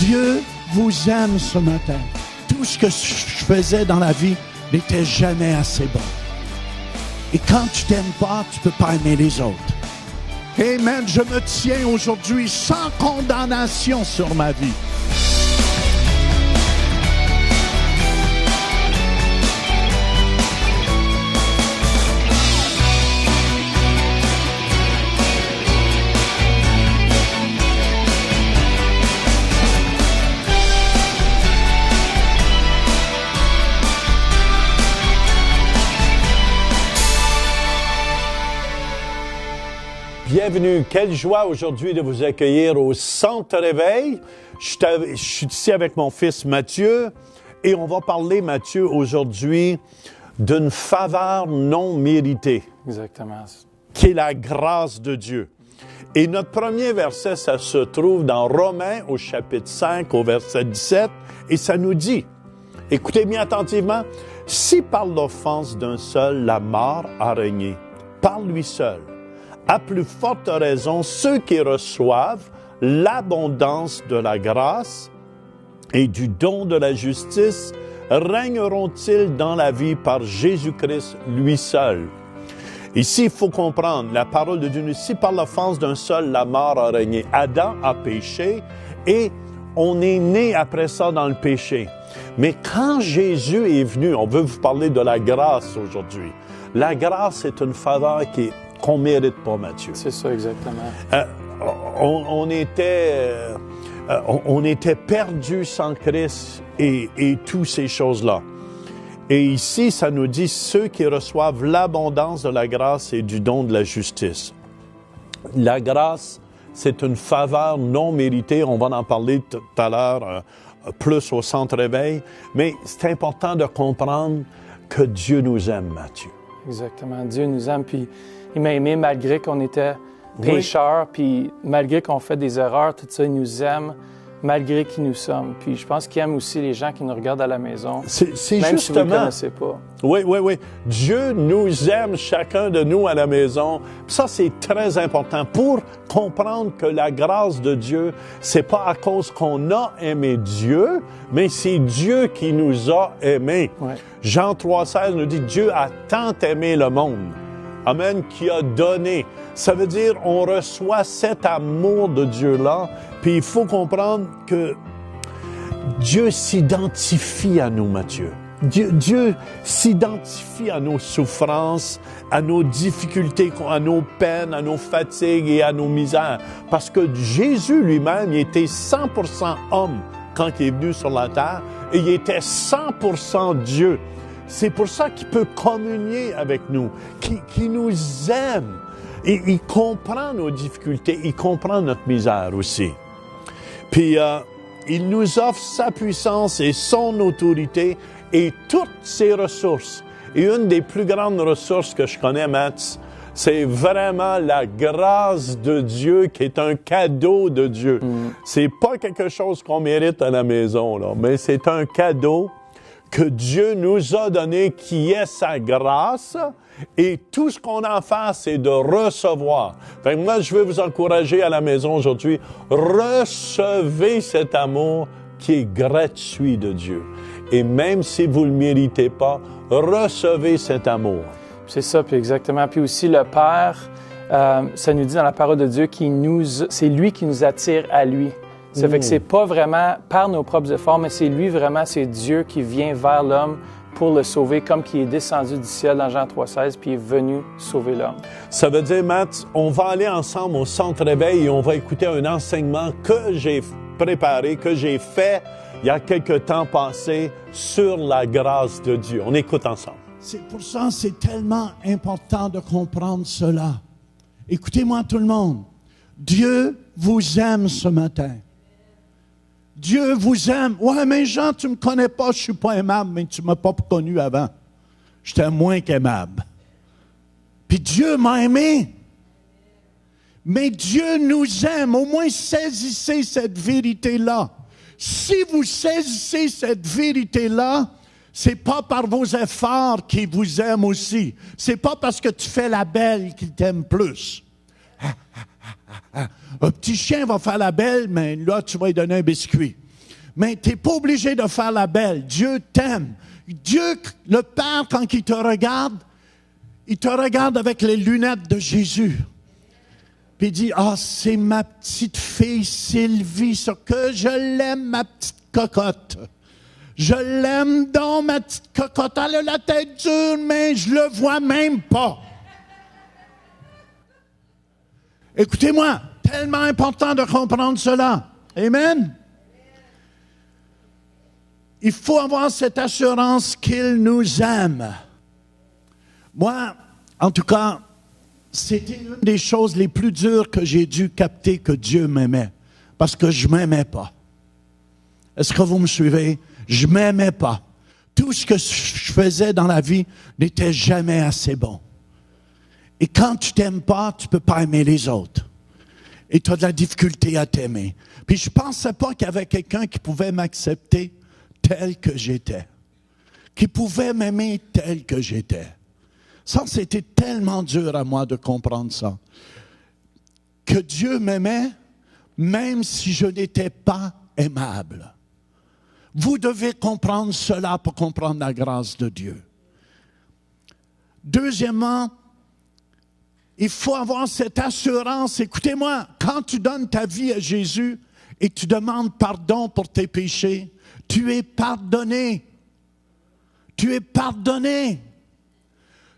Dieu vous aime ce matin. Tout ce que je faisais dans la vie n'était jamais assez bon. Et quand tu t'aimes pas, tu peux pas aimer les autres. Amen. Je me tiens aujourd'hui sans condamnation sur ma vie. Bienvenue. Quelle joie aujourd'hui de vous accueillir au Centre Réveil. Je suis ici avec mon fils Mathieu et on va parler, Mathieu, aujourd'hui d'une faveur non méritée. Exactement. Qui est la grâce de Dieu. Et notre premier verset, ça se trouve dans Romains au chapitre 5, au verset 17, et ça nous dit, écoutez bien attentivement, « Si par l'offense d'un seul la mort a régné, par lui seul, à plus forte raison, ceux qui reçoivent l'abondance de la grâce et du don de la justice régneront-ils dans la vie par Jésus-Christ lui seul. » Ici, il faut comprendre, la parole de Dieu, si par l'offense d'un seul la mort a régné, Adam a péché et on est né après ça dans le péché. Mais quand Jésus est venu, on veut vous parler de la grâce aujourd'hui. La grâce est une faveur qu'on ne mérite pas, Mathieu. C'est ça, exactement. On était perdus sans Christ et toutes ces choses-là. Et ici, ça nous dit ceux qui reçoivent l'abondance de la grâce et du don de la justice. La grâce, c'est une faveur non méritée. On va en parler tout à l'heure plus au Centre Réveil. Mais c'est important de comprendre que Dieu nous aime, Mathieu. Exactement. Dieu nous aime, puis il m'a aimé malgré qu'on était pécheurs, puis malgré qu'on fait des erreurs, tout ça, il nous aime malgré qui nous sommes. Puis je pense qu'il aime aussi les gens qui nous regardent à la maison, c'est même justement, si vous ne le connaissez pas. Oui. Dieu nous aime, chacun de nous à la maison. Ça, c'est très important pour comprendre que la grâce de Dieu, c'est pas à cause qu'on a aimé Dieu, mais c'est Dieu qui nous a aimés. Ouais. Jean 3,16 nous dit, Dieu a tant aimé le monde. Amen, qui a donné. Ça veut dire on reçoit cet amour de Dieu-là, puis il faut comprendre que Dieu s'identifie à nous, Mathieu. Dieu s'identifie à nos souffrances, à nos difficultés, à nos peines, à nos fatigues et à nos misères. Parce que Jésus lui-même, il était 100% homme quand il est venu sur la terre, et il était 100% Dieu. C'est pour ça qu'il peut communier avec nous, qu'il nous aime. Et il comprend nos difficultés, il comprend notre misère aussi. Puis, il nous offre sa puissance et son autorité et toutes ses ressources. Et une des plus grandes ressources que je connais, Matt, c'est vraiment la grâce de Dieu qui est un cadeau de Dieu. C'est pas quelque chose qu'on mérite à la maison, là, mais c'est un cadeau que Dieu nous a donné, qui est sa grâce, et tout ce qu'on a à faire, c'est de recevoir. Fait que moi, je veux vous encourager à la maison aujourd'hui, recevez cet amour qui est gratuit de Dieu. Et même si vous ne le méritez pas, recevez cet amour. C'est ça, puis exactement. Puis aussi, le Père, ça nous dit dans la parole de Dieu, c'est lui qui nous attire à lui. Ça fait que c'est pas vraiment par nos propres efforts, mais c'est lui vraiment, c'est Dieu qui vient vers l'homme pour le sauver, comme qui est descendu du ciel dans Jean 3,16, puis est venu sauver l'homme. Ça veut dire, Matt, on va aller ensemble au Centre Réveil et on va écouter un enseignement que j'ai préparé, que j'ai fait il y a quelque temps passé sur la grâce de Dieu. On écoute ensemble. C'est pour ça que c'est tellement important de comprendre cela. Écoutez-moi tout le monde. Dieu vous aime ce matin. Dieu vous aime. Ouais, mais Jean, tu me connais pas, je suis pas aimable, mais tu m'as pas connu avant. J'étais moins qu'aimable. Puis Dieu m'a aimé. Mais Dieu nous aime. Au moins, saisissez cette vérité-là. Si vous saisissez cette vérité-là, c'est pas par vos efforts qu'il vous aime aussi. C'est pas parce que tu fais la belle qu'il t'aime plus. Un petit chien va faire la belle, mais là, tu vas lui donner un biscuit. Mais tu n'es pas obligé de faire la belle. Dieu t'aime. Dieu, le Père, quand il te regarde avec les lunettes de Jésus. Puis il dit, ah, c'est ma petite fille Sylvie, ce que je l'aime, ma petite cocotte. Je l'aime donc, ma petite cocotte. Elle a la tête dure, mais je le vois même pas. Écoutez-moi, tellement important de comprendre cela. Amen. Il faut avoir cette assurance qu'il nous aime. Moi, en tout cas, c'était une des choses les plus dures que j'ai dû capter que Dieu m'aimait. Parce que je ne m'aimais pas. Est-ce que vous me suivez? Je ne m'aimais pas. Tout ce que je faisais dans la vie n'était jamais assez bon. Et quand tu t'aimes pas, tu ne peux pas aimer les autres. Et tu as de la difficulté à t'aimer. Puis je ne pensais pas qu'il y avait quelqu'un qui pouvait m'accepter tel que j'étais. Qui pouvait m'aimer tel que j'étais. Ça, c'était tellement dur à moi de comprendre ça. Que Dieu m'aimait, même si je n'étais pas aimable. Vous devez comprendre cela pour comprendre la grâce de Dieu. Deuxièmement, il faut avoir cette assurance. Écoutez-moi, quand tu donnes ta vie à Jésus et tu demandes pardon pour tes péchés, tu es pardonné. Tu es pardonné.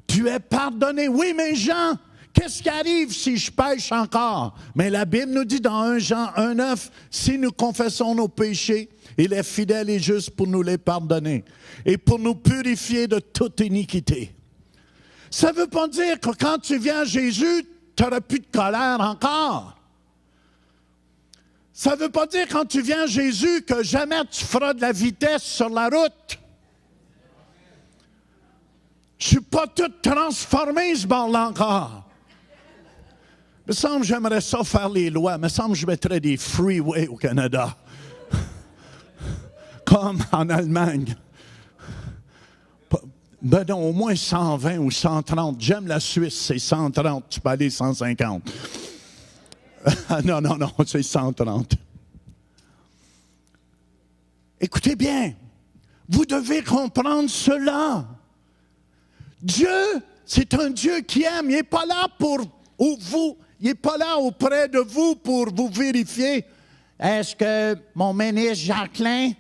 Tu es pardonné. Oui, mais Jean, qu'est-ce qui arrive si je pêche encore? Mais la Bible nous dit dans 1 Jean 1,9, si nous confessons nos péchés, il est fidèle et juste pour nous les pardonner et pour nous purifier de toute iniquité. Ça ne veut pas dire que quand tu viens à Jésus, tu n'auras plus de colère encore. Ça ne veut pas dire quand tu viens à Jésus que jamais tu feras de la vitesse sur la route. Je ne suis pas tout transformé ce bord-là encore. Il me semble que j'aimerais ça faire les lois. Il me semble que je mettrais des freeways au Canada. Comme en Allemagne. Ben non, au moins 120 ou 130. J'aime la Suisse, c'est 130. Tu peux aller 150. Non, c'est 130. Écoutez bien, vous devez comprendre cela. Dieu, c'est un Dieu qui aime. Il n'est pas là pour vous. Il n'est pas là auprès de vous pour vous vérifier. Est-ce que mon ministre Jacquelin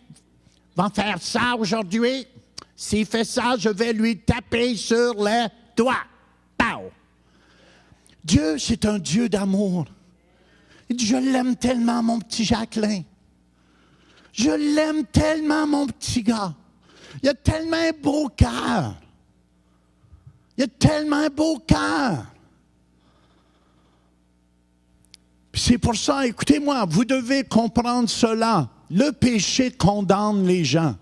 va faire ça aujourd'hui? S'il fait ça, je vais lui taper sur le doigt. Pow! Dieu, c'est un Dieu d'amour. Il dit, je l'aime tellement, mon petit Jacquelin. Je l'aime tellement, mon petit gars. Il a tellement un beau cœur. Il a tellement un beau cœur. Puis c'est pour ça, écoutez-moi, vous devez comprendre cela. Le péché condamne les gens.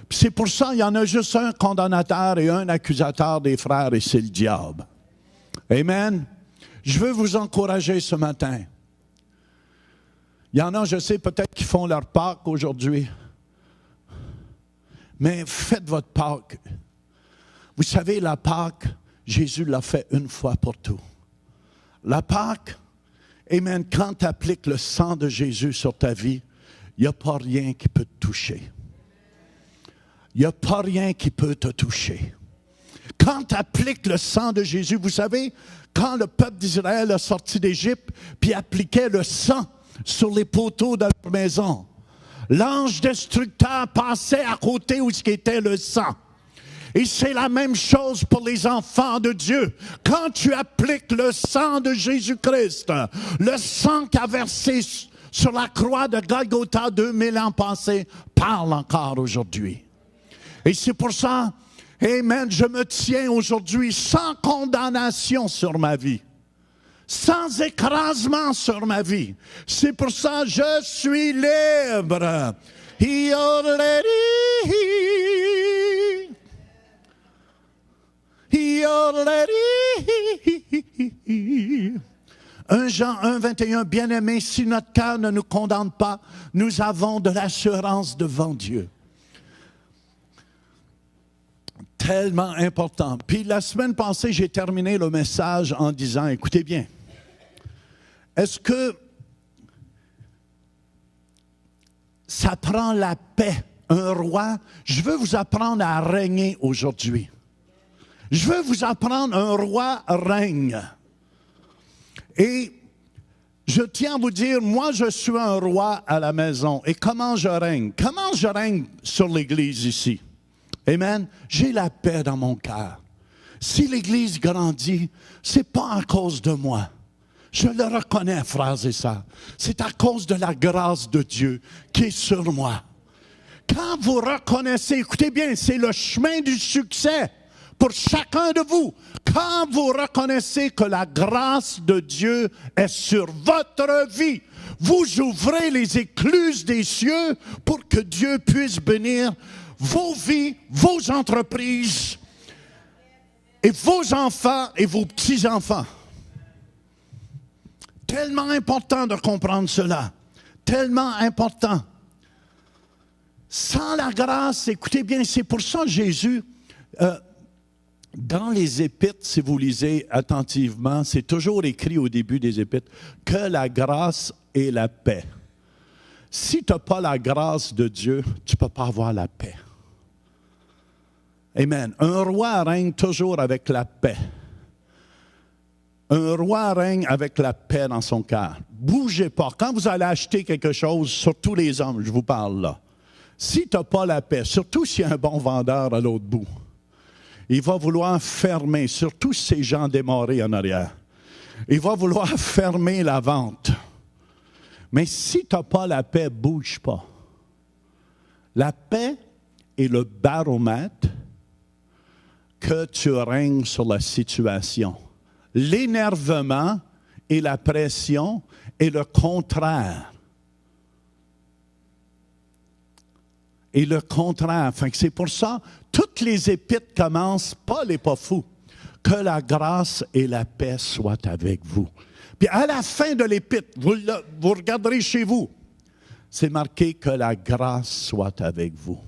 Puis c'est pour ça qu'il y en a juste un condamnateur et un accusateur des frères, et c'est le diable. Amen. Je veux vous encourager ce matin. Il y en a, je sais, peut-être qui font leur Pâques aujourd'hui. Mais faites votre Pâques. Vous savez, la Pâques, Jésus l'a fait une fois pour tout. La Pâques, amen, quand tu appliques le sang de Jésus sur ta vie, il n'y a pas rien qui peut te toucher. Il n'y a pas rien qui peut te toucher. Quand tu appliques le sang de Jésus, vous savez, quand le peuple d'Israël a sorti d'Égypte, puis appliquait le sang sur les poteaux de leur maison, l'ange destructeur passait à côté où était le sang. Et c'est la même chose pour les enfants de Dieu. Quand tu appliques le sang de Jésus-Christ, le sang qui a versé sur la croix de Golgotha 2000 ans passés, parle encore aujourd'hui. Et c'est pour ça, amen, je me tiens aujourd'hui sans condamnation sur ma vie. Sans écrasement sur ma vie. C'est pour ça que je suis libre. Jean 1, 21, bien-aimés, si notre cœur ne nous condamne pas, nous avons de l'assurance devant Dieu. Tellement important. Puis la semaine passée, j'ai terminé le message en disant, écoutez bien, est-ce que ça prend la paix. Un roi, je veux vous apprendre à régner aujourd'hui. Je veux vous apprendre, un roi règne. Et je tiens à vous dire, moi je suis un roi à la maison. Et comment je règne? Comment je règne sur l'Église ici? Amen. J'ai la paix dans mon cœur. Si l'Église grandit, c'est pas à cause de moi. Je le reconnais, frères et sœurs. C'est à cause de la grâce de Dieu qui est sur moi. Quand vous reconnaissez, écoutez bien, c'est le chemin du succès pour chacun de vous. Quand vous reconnaissez que la grâce de Dieu est sur votre vie, vous ouvrez les écluses des cieux pour que Dieu puisse bénir vos vies, vos entreprises, et vos enfants et vos petits-enfants. Tellement important de comprendre cela. Tellement important. Sans la grâce, écoutez bien, c'est pour ça que Jésus, dans les Épîtres, si vous lisez attentivement, c'est toujours écrit au début des Épîtres, que la grâce et la paix. Si tu n'as pas la grâce de Dieu, tu ne peux pas avoir la paix. Amen. Un roi règne toujours avec la paix. Un roi règne avec la paix dans son cœur. Bougez pas. Quand vous allez acheter quelque chose, surtout les hommes, je vous parle là, si tu n'as pas la paix, surtout s'il y a un bon vendeur à l'autre bout, il va vouloir fermer, surtout ces gens démarrés en arrière, il va vouloir fermer la vente. Mais si tu n'as pas la paix, bouge pas. La paix est le baromètre que tu règnes sur la situation. L'énervement et la pression est le contraire. Et le contraire. Enfin, c'est pour ça, toutes les épîtres commencent, Paul n'est pas fou, que la grâce et la paix soient avec vous. Puis à la fin de l'épître, vous regarderez chez vous, c'est marqué que la grâce soit avec vous.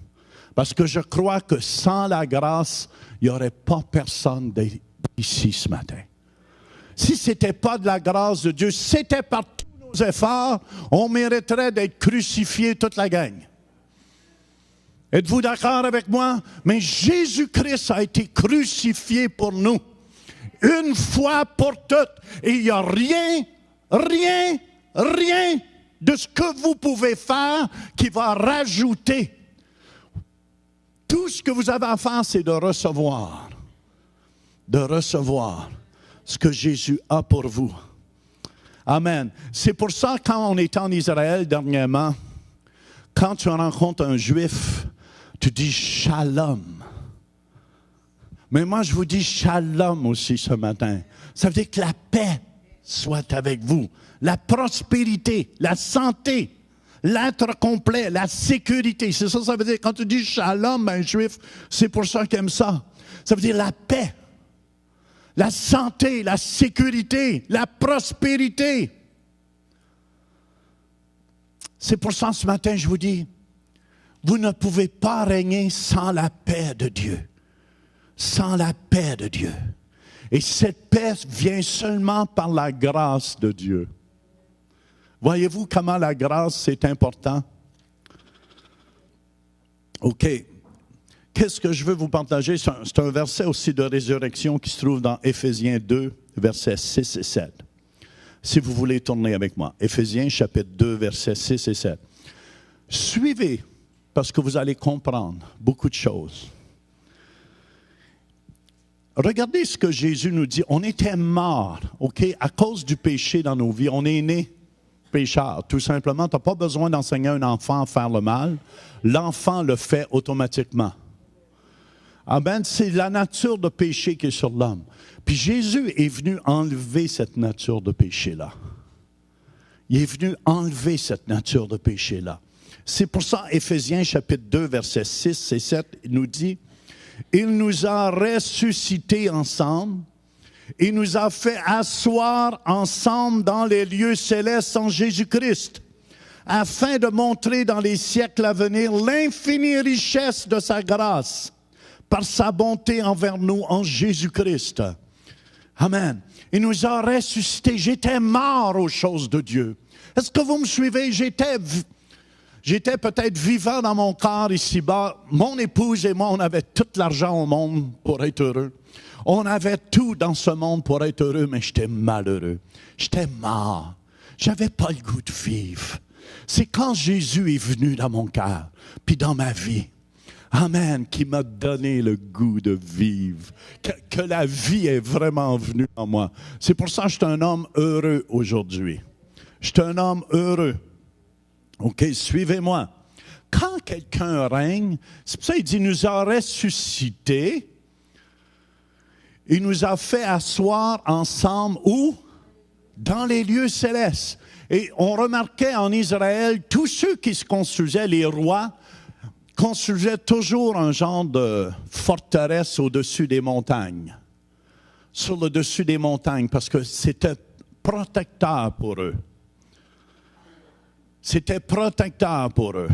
Parce que je crois que sans la grâce, il n'y aurait pas personne ici ce matin. Si ce n'était pas de la grâce de Dieu, si c'était par tous nos efforts, on mériterait d'être crucifiés toute la gang. Êtes-vous d'accord avec moi? Mais Jésus-Christ a été crucifié pour nous, une fois pour toutes. Et il n'y a rien de ce que vous pouvez faire qui va rajouter. Tout ce que vous avez à faire, c'est de recevoir ce que Jésus a pour vous. Amen. C'est pour ça, quand on était en Israël dernièrement, quand tu rencontres un Juif, tu dis shalom. Mais moi, je vous dis shalom aussi ce matin. Ça veut dire que la paix soit avec vous, la prospérité, la santé, l'être complet, la sécurité. C'est ça, ça veut dire. Quand tu dis shalom, un Juif, c'est pour ça qu'il aime ça. Ça veut dire la paix, la santé, la sécurité, la prospérité. C'est pour ça, ce matin, je vous dis, vous ne pouvez pas régner sans la paix de Dieu. Sans la paix de Dieu. Et cette paix vient seulement par la grâce de Dieu. Voyez-vous comment la grâce, c'est important? OK. Qu'est-ce que je veux vous partager? C'est un verset aussi de résurrection qui se trouve dans Éphésiens 2, versets 6 et 7. Si vous voulez tourner avec moi. Éphésiens chapitre 2, versets 6 et 7. Suivez, parce que vous allez comprendre beaucoup de choses. Regardez ce que Jésus nous dit. On était morts, OK, à cause du péché dans nos vies. On est nés pécheurs, tout simplement. Tu n'as pas besoin d'enseigner un enfant à faire le mal. L'enfant le fait automatiquement. Amen. C'est la nature de péché qui est sur l'homme. Puis Jésus est venu enlever cette nature de péché-là. Il est venu enlever cette nature de péché-là. C'est pour ça, Éphésiens chapitre 2, versets 6 et 7, il nous dit, « Il nous a ressuscités ensemble, il nous a fait asseoir ensemble dans les lieux célestes en Jésus-Christ, afin de montrer dans les siècles à venir l'infinie richesse de sa grâce, par sa bonté envers nous en Jésus-Christ. » Amen. Il nous a ressuscités. J'étais mort aux choses de Dieu. Est-ce que vous me suivez? J'étais J'étais peut-être vivant dans mon corps ici-bas. Mon épouse et moi, on avait tout l'argent au monde pour être heureux. On avait tout dans ce monde pour être heureux, mais j'étais malheureux. J'étais mort. J'avais pas le goût de vivre. C'est quand Jésus est venu dans mon cœur, puis dans ma vie, amen, qui m'a donné le goût de vivre, que la vie est vraiment venue en moi. C'est pour ça que je suis un homme heureux aujourd'hui. Je suis un homme heureux. OK, suivez-moi. Quand quelqu'un règne, c'est pour ça qu'il dit, il nous a ressuscités, il nous a fait asseoir ensemble, où? Dans les lieux célestes. Et on remarquait en Israël, tous ceux qui se construisaient, les rois, construisaient toujours un genre de forteresse au-dessus des montagnes. Sur le dessus des montagnes, parce que c'était protecteur pour eux. C'était protecteur pour eux.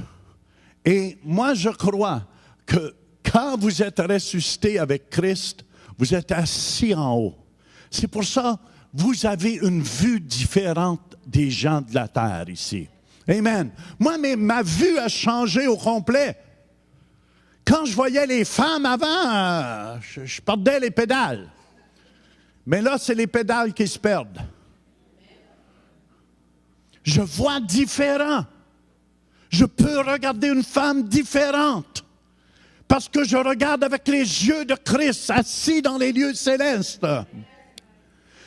Et moi, je crois que quand vous êtes ressuscité avec Christ, vous êtes assis en haut. C'est pour ça que vous avez une vue différente des gens de la terre ici. Amen. Moi, ma vue a changé au complet. Quand je voyais les femmes avant, je perdais les pédales. Mais là, c'est les pédales qui se perdent. Je vois différent. Je peux regarder une femme différente. Parce que je regarde avec les yeux de Christ, assis dans les lieux célestes.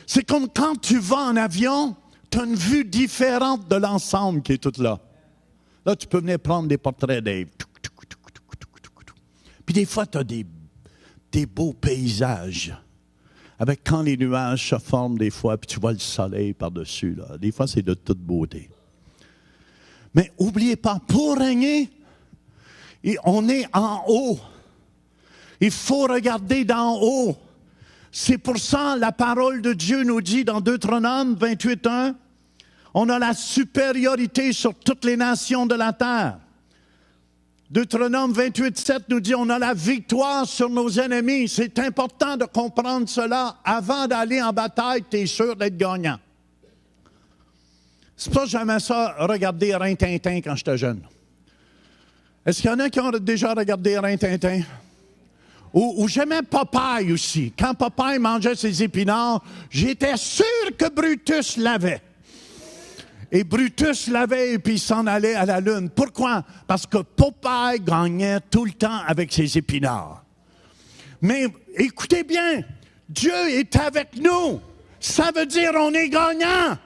C'est comme quand tu vas en avion, tu as une vue différente de l'ensemble qui est tout là. Là, tu peux venir prendre des portraits Dave. Puis des fois, tu as des beaux paysages. Avec quand les nuages se forment des fois, puis tu vois le soleil par-dessus. Là. Des fois, c'est de toute beauté. Mais n'oubliez pas, pour régner, on est en haut. Il faut regarder d'en haut. C'est pour ça que la parole de Dieu nous dit dans Deutéronome 28:1, on a la supériorité sur toutes les nations de la terre. Deutéronome 28:7 nous dit on a la victoire sur nos ennemis. C'est important de comprendre cela. Avant d'aller en bataille, tu es sûr d'être gagnant. C'est pas que j'aimais ça regarder Rin-Tintin quand j'étais jeune. Est-ce qu'il y en a qui ont déjà regardé Rin-Tintin? Ou j'aimais Popeye aussi. Quand Popeye mangeait ses épinards, j'étais sûr que Brutus l'avait. Et Brutus l'avait et puis il s'en allait à la lune. Pourquoi? Parce que Popeye gagnait tout le temps avec ses épinards. Mais écoutez bien, Dieu est avec nous. Ça veut dire on est gagnant.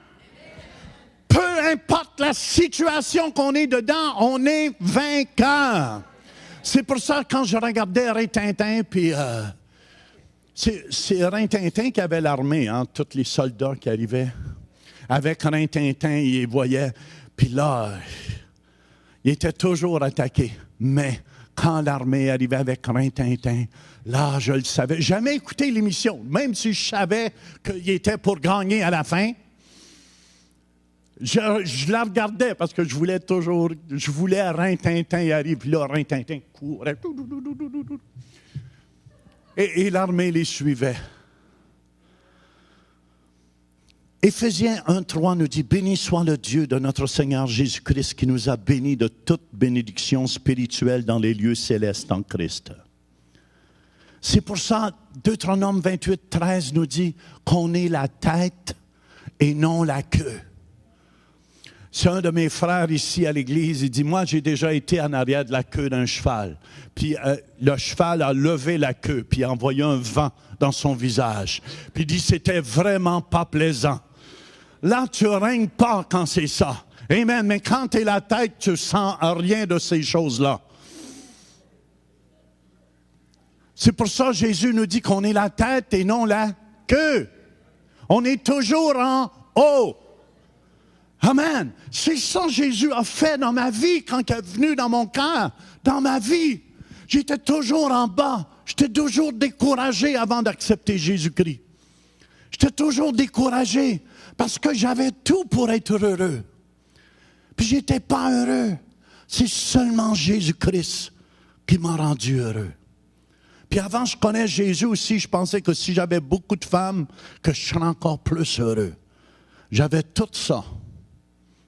Peu importe la situation qu'on est dedans, on est vainqueur. C'est pour ça que quand je regardais Rin-Tintin, puis c'est Rin-Tintin qui avait l'armée, hein, tous les soldats qui arrivaient. Avec Rin-Tintin, il les voyait. Puis là, il était toujours attaqué. Mais quand l'armée arrivait avec Rin-Tintin, là, je le savais. J'ai jamais écouté l'émission, même si je savais qu'il était pour gagner à la fin. Je la regardais parce que je voulais Rin-Tintin y arrive. Puis là, Rin-Tintin courait. Et l'armée les suivait. Éphésiens 1:3 nous dit, « Béni soit le Dieu de notre Seigneur Jésus-Christ qui nous a bénis de toute bénédiction spirituelle dans les lieux célestes en Christ. » C'est pour ça, Deutéronome 28:13 nous dit qu'on est la tête et non la queue. C'est un de mes frères ici à l'église, il dit, « Moi, j'ai déjà été en arrière de la queue d'un cheval. » Puis le cheval a levé la queue, puis a envoyé un vent dans son visage. Puis il dit, « C'était vraiment pas plaisant. » Là, tu règnes pas quand c'est ça. Amen. Mais quand tu es la tête, tu sens rien de ces choses-là. C'est pour ça que Jésus nous dit qu'on est la tête et non la queue. On est toujours en haut. Amen. C'est ça que Jésus a fait dans ma vie quand il est venu dans mon cœur. Dans ma vie, j'étais toujours en bas. J'étais toujours découragé avant d'accepter Jésus-Christ. J'étais toujours découragé parce que j'avais tout pour être heureux. Puis j'étais pas heureux. C'est seulement Jésus-Christ qui m'a rendu heureux. Puis avant, je connais Jésus aussi, je pensais que si j'avais beaucoup de femmes, que je serais encore plus heureux. J'avais tout ça.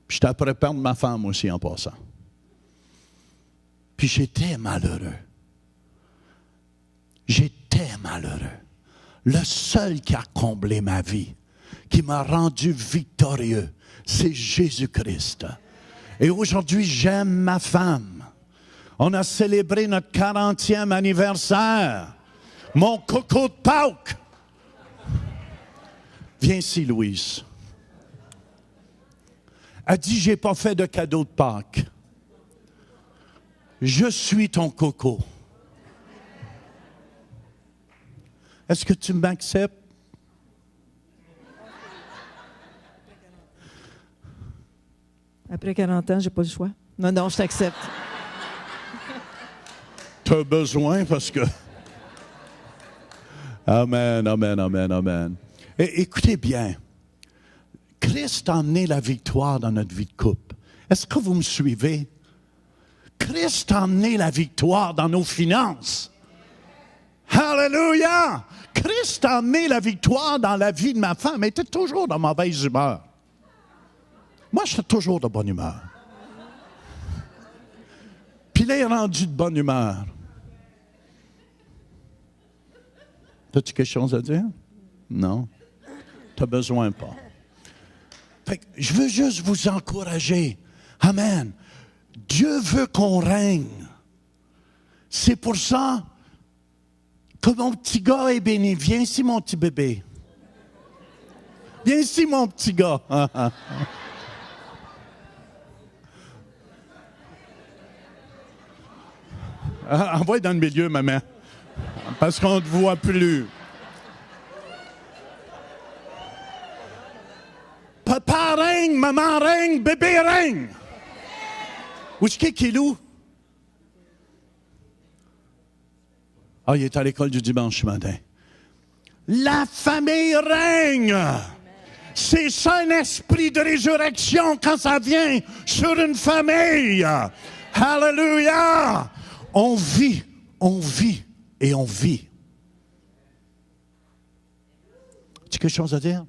Puis j'étais après perdre ma femme aussi en passant. Puis j'étais malheureux. J'étais malheureux. Le seul qui a comblé ma vie, qui m'a rendu victorieux, c'est Jésus-Christ. Et aujourd'hui, j'aime ma femme. On a célébré notre 40e anniversaire. Mon coco de Pâques. Viens ici, Louise. Elle dit, j'ai pas fait de cadeau de Pâques. Je suis ton coco. Est-ce que tu m'acceptes? Après 40 ans, j'ai pas le choix. Non, je t'accepte. Tu as besoin parce que... Amen, amen, amen, amen. Et, écoutez bien. Christ a amené la victoire dans notre vie de couple. Est-ce que vous me suivez? Christ a amené la victoire dans nos finances. Alléluia! Christ a amené la victoire dans la vie de ma femme. Elle était toujours de mauvaise humeur. Moi, j'étais toujours de bonne humeur. Puis là, il est rendu de bonne humeur. As-tu quelque chose à dire? Non? Tu n'as besoin pas. Fait que je veux juste vous encourager. Amen. Dieu veut qu'on règne. C'est pour ça que mon petit gars est béni. Viens ici, mon petit bébé. Viens ici, mon petit gars. Envoie dans le milieu, maman. Parce qu'on ne te voit plus. Papa règne, maman règne, bébé règne. Où est-ce qu'il est, Lou? Ah, il est à l'école du dimanche matin. La famille règne. C'est ça un esprit de résurrection quand ça vient sur une famille. Alléluia. On vit et on vit. Tu as quelque chose à dire?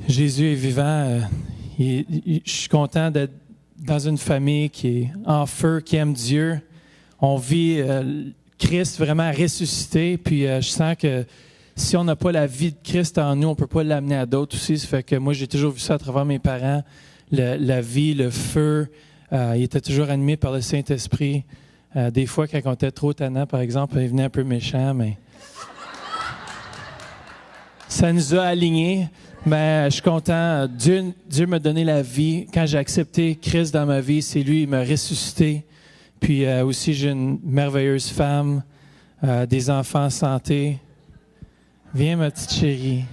Jésus est vivant. Je suis content d'être dans une famille qui est en feu, qui aime Dieu. On vit Christ vraiment ressuscité. Puis je sens que si on n'a pas la vie de Christ en nous, on ne peut pas l'amener à d'autres aussi. Ça fait que moi, j'ai toujours vu ça à travers mes parents. La vie, le feu, il était toujours animé par le Saint-Esprit. Des fois, quand on était trop tannant, par exemple, il venait un peu méchant, mais ça nous a alignés. Mais je suis content. Dieu m'a donné la vie. Quand j'ai accepté Christ dans ma vie, c'est lui, il m'a ressuscité. Puis aussi, j'ai une merveilleuse femme, des enfants en santé. Viens, ma petite chérie.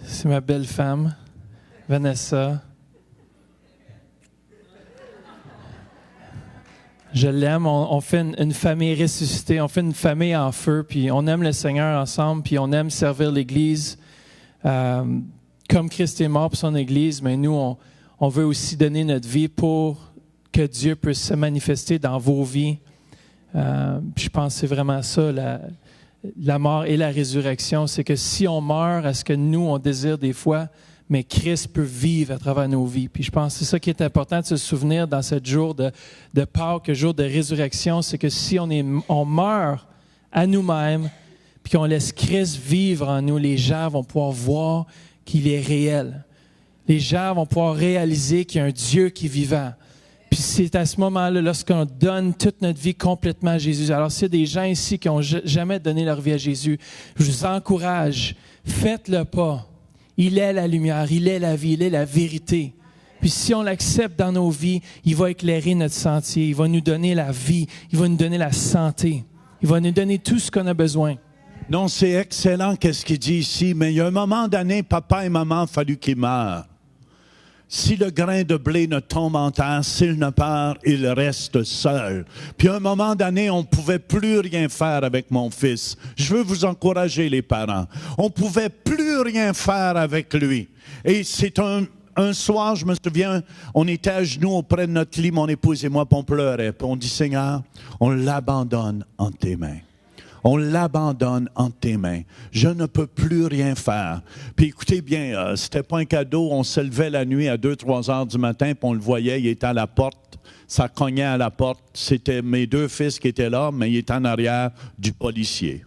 C'est ma belle femme, Vanessa. Je l'aime. On fait une famille ressuscitée. On fait une famille en feu. Puis on aime le Seigneur ensemble. Puis on aime servir l'Église. Comme Christ est mort pour son Église, mais nous, on veut aussi donner notre vie pour que Dieu puisse se manifester dans vos vies. Je pense que c'est vraiment ça, la mort et la résurrection. C'est que si on meurt à ce que nous, on désire des fois, mais Christ peut vivre à travers nos vies. Puis je pense que c'est ça qui est important de se souvenir dans ce jour de Pâques, le jour de résurrection, c'est que si on meurt à nous-mêmes, puis qu'on laisse Christ vivre en nous, les gens vont pouvoir voir qu'il est réel. Les gens vont pouvoir réaliser qu'il y a un Dieu qui est vivant. Puis c'est à ce moment-là, lorsqu'on donne toute notre vie complètement à Jésus. Alors s'il y a des gens ici qui n'ont jamais donné leur vie à Jésus, je vous encourage, faites le pas. Il est la lumière, il est la vie, il est la vérité. Puis si on l'accepte dans nos vies, il va éclairer notre sentier, il va nous donner la vie, il va nous donner la santé, il va nous donner tout ce qu'on a besoin. Non, c'est excellent qu'est-ce qu'il dit ici, mais il y a un moment donné, papa et maman, il a fallu qu'ils meurent. Si le grain de blé ne tombe en terre, s'il ne part, il reste seul. Puis à un moment donné, on ne pouvait plus rien faire avec mon fils. Je veux vous encourager, les parents. On ne pouvait plus rien faire avec lui. Et c'est un soir, je me souviens, on était à genoux auprès de notre lit, mon épouse et moi, puis on pleurait. Puis on dit, Seigneur, on l'abandonne entre tes mains. On l'abandonne entre tes mains. Je ne peux plus rien faire. Puis écoutez bien, c'était pas un cadeau. On se levait la nuit à 2-3 heures du matin, puis on le voyait, il était à la porte. Ça cognait à la porte. C'était mes 2 fils qui étaient là, mais il était en arrière du policier.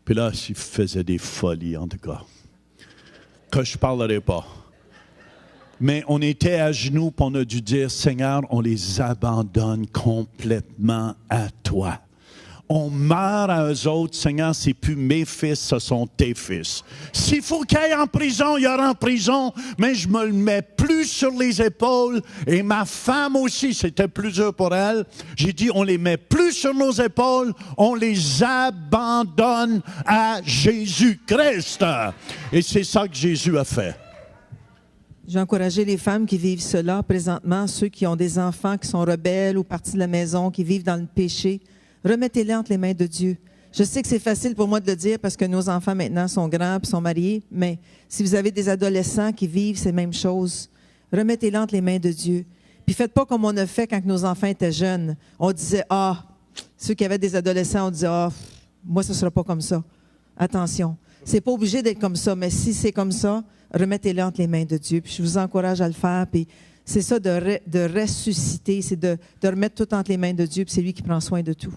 Puis là, il faisait des folies, en tout cas, que je ne parlerai pas. Mais on était à genoux, puis on a dû dire, Seigneur, on les abandonne complètement à toi. On meurt à eux autres, Seigneur, c'est plus mes fils, ce sont tes fils. S'il faut qu'il aille en prison, il ira en prison, mais je me le mets plus sur les épaules. Et ma femme aussi, c'était plus dur pour elle. J'ai dit, on les met plus sur nos épaules, on les abandonne à Jésus-Christ. Et c'est ça que Jésus a fait. J'ai encouragé les femmes qui vivent cela présentement, ceux qui ont des enfants qui sont rebelles ou partis de la maison, qui vivent dans le péché. Remettez-les entre les mains de Dieu. Je sais que c'est facile pour moi de le dire parce que nos enfants maintenant sont grands et sont mariés, mais si vous avez des adolescents qui vivent ces mêmes choses, remettez-les entre les mains de Dieu. Puis faites pas comme on a fait quand nos enfants étaient jeunes. On disait, ceux qui avaient des adolescents, on disait, moi, ce ne sera pas comme ça. Attention. C'est pas obligé d'être comme ça, mais si c'est comme ça, remettez-les entre les mains de Dieu. Puis je vous encourage à le faire. Puis c'est ça de ressusciter, c'est de remettre tout entre les mains de Dieu, puis c'est lui qui prend soin de tout.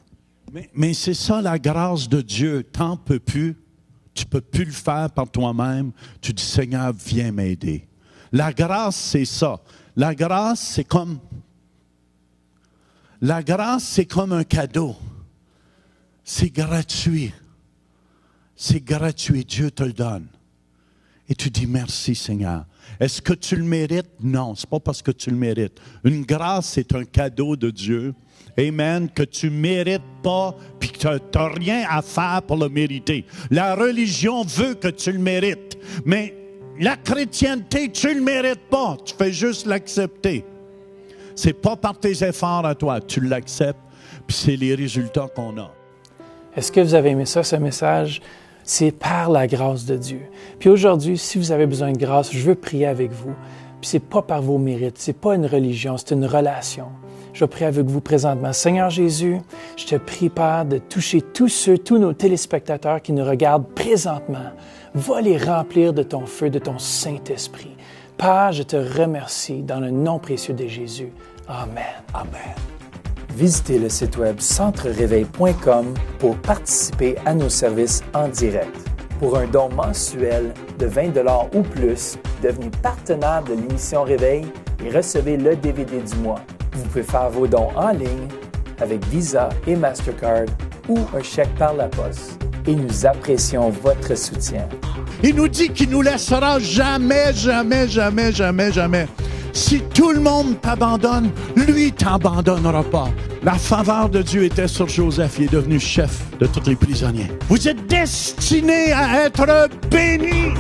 Mais c'est ça la grâce de Dieu. T'en peux plus. Tu peux plus le faire par toi-même. Tu dis, Seigneur, viens m'aider. La grâce, c'est ça. La grâce, c'est comme un cadeau. C'est gratuit. C'est gratuit. Dieu te le donne. Et tu dis, merci Seigneur. Est-ce que tu le mérites? Non, ce n'est pas parce que tu le mérites. Une grâce, c'est un cadeau de Dieu. Amen, que tu ne mérites pas, puis que tu n'as rien à faire pour le mériter. La religion veut que tu le mérites, mais la chrétienté, tu ne le mérites pas. Tu fais juste l'accepter. Ce n'est pas par tes efforts à toi. Tu l'acceptes, puis c'est les résultats qu'on a. Est-ce que vous avez aimé ça, ce message? C'est par la grâce de Dieu. Puis aujourd'hui, si vous avez besoin de grâce, je veux prier avec vous. Puis c'est pas par vos mérites, c'est pas une religion, c'est une relation. Je vais prier avec vous présentement. Seigneur Jésus, je te prie, Père, de toucher tous nos téléspectateurs qui nous regardent présentement. Va les remplir de ton feu, de ton Saint-Esprit. Père, je te remercie dans le nom précieux de Jésus. Amen. Amen. Visitez le site web centrereveil.com pour participer à nos services en direct. Pour un don mensuel de 20 $ ou plus, devenez partenaire de l'émission Réveil et recevez le DVD du mois. Vous pouvez faire vos dons en ligne avec Visa et Mastercard ou un chèque par la poste. Et nous apprécions votre soutien. Il nous dit qu'il ne nous laissera jamais, jamais, jamais, jamais, jamais. Si tout le monde t'abandonne, lui ne t'abandonnera pas. La faveur de Dieu était sur Joseph. Il est devenu chef de tous les prisonniers. Vous êtes destinés à être bénis.